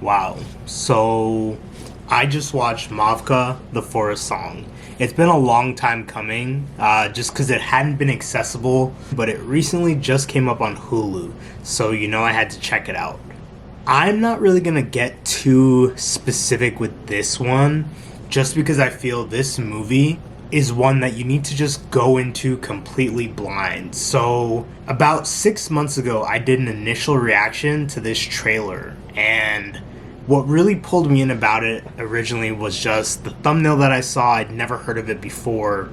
Wow. So I just watched Mavka, the Forest Song. It's been a long time coming, just because it hadn't been accessible, but it recently just came up on Hulu, so I had to check it out. I'm not really gonna get too specific with this one, just because I feel this movie is one that you need to just go into completely blind. So, about 6 months ago, I did an initial reaction to this trailer, and what really pulled me in about it originally was just the thumbnail that I saw. I'd never heard of it before,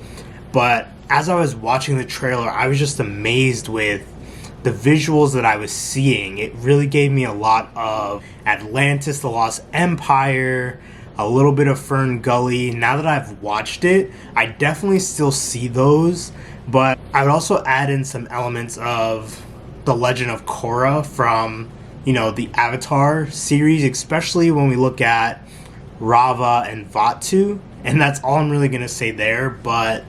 but as I was watching the trailer, I was just amazed with the visuals that I was seeing. It really gave me a lot of Atlantis, the Lost Empire, a little bit of Fern Gully. Now that I've watched it, I definitely still see those, but I would also add in some elements of the Legend of Korra from the Avatar series, especially when we look at Rava and Vatu, and that's all I'm really going to say there. But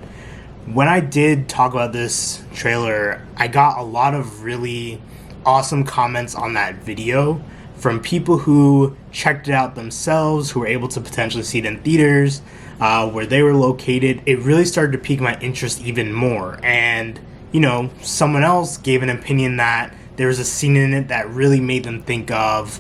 when I did talk about this trailer, I got a lot of really awesome comments on that video from people who checked it out themselves, who were able to potentially see it in theaters, where they were located. It really started to pique my interest even more. And, someone else gave an opinion that there was a scene in it that really made them think of,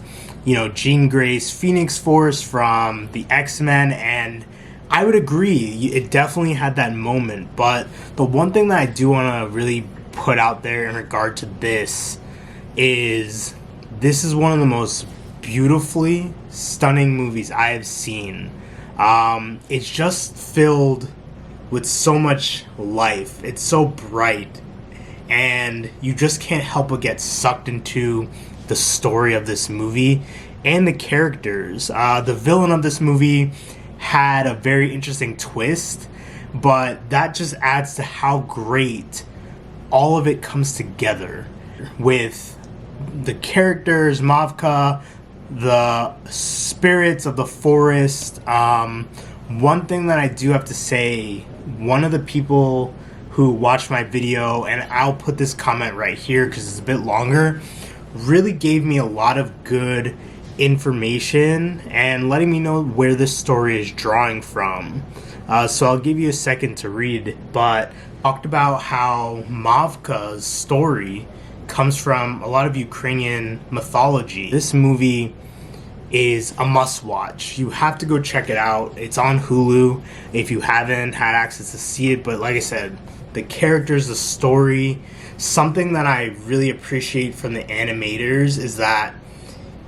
Jean Grey's Phoenix Force from the X-Men, and I would agree, it definitely had that moment. But the one thing that I do want to really put out there in regard to this is one of the most beautifully stunning movies I have seen. It's just filled with so much life. It's so bright, and you just can't help but get sucked into the story of this movie and the characters. The villain of this movie had a very interesting twist, but that just adds to how great all of it comes together with the characters, Mavka, the spirits of the forest. One thing that I do have to say, one of the people who watched my video, and I'll put this comment right here because it's a bit longer, really gave me a lot of good information and letting me know where this story is drawing from. So I'll give you a second to read, but talked about how Mavka's story comes from a lot of Ukrainian mythology. This movie is a must-watch. You have to go check it out. It's on Hulu if you haven't had access to see it. But like I said, the characters, the story, something that I really appreciate from the animators is that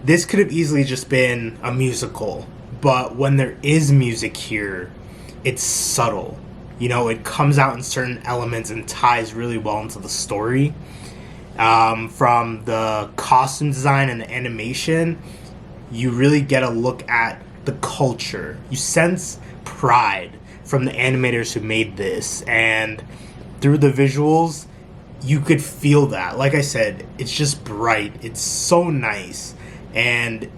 this could have easily just been a musical. But when there is music here, it's subtle. It comes out in certain elements and ties really well into the story. From the costume design and the animation, you really get a look at the culture. You sense pride from the animators who made this, and through the visuals, you could feel that. Like I said, it's just bright. It's so nice, and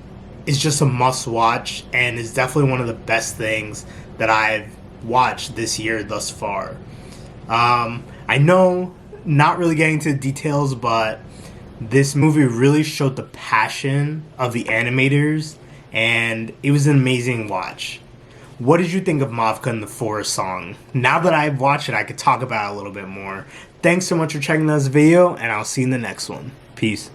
it's just a must-watch, and it's definitely one of the best things that I've watched this year thus far. I know, not really getting into the details, but this movie really showed the passion of the animators, and it was an amazing watch. What did you think of Mavka and the Forest Song? Now that I've watched it, I could talk about it a little bit more. Thanks so much for checking out this video, and I'll see you in the next one. Peace.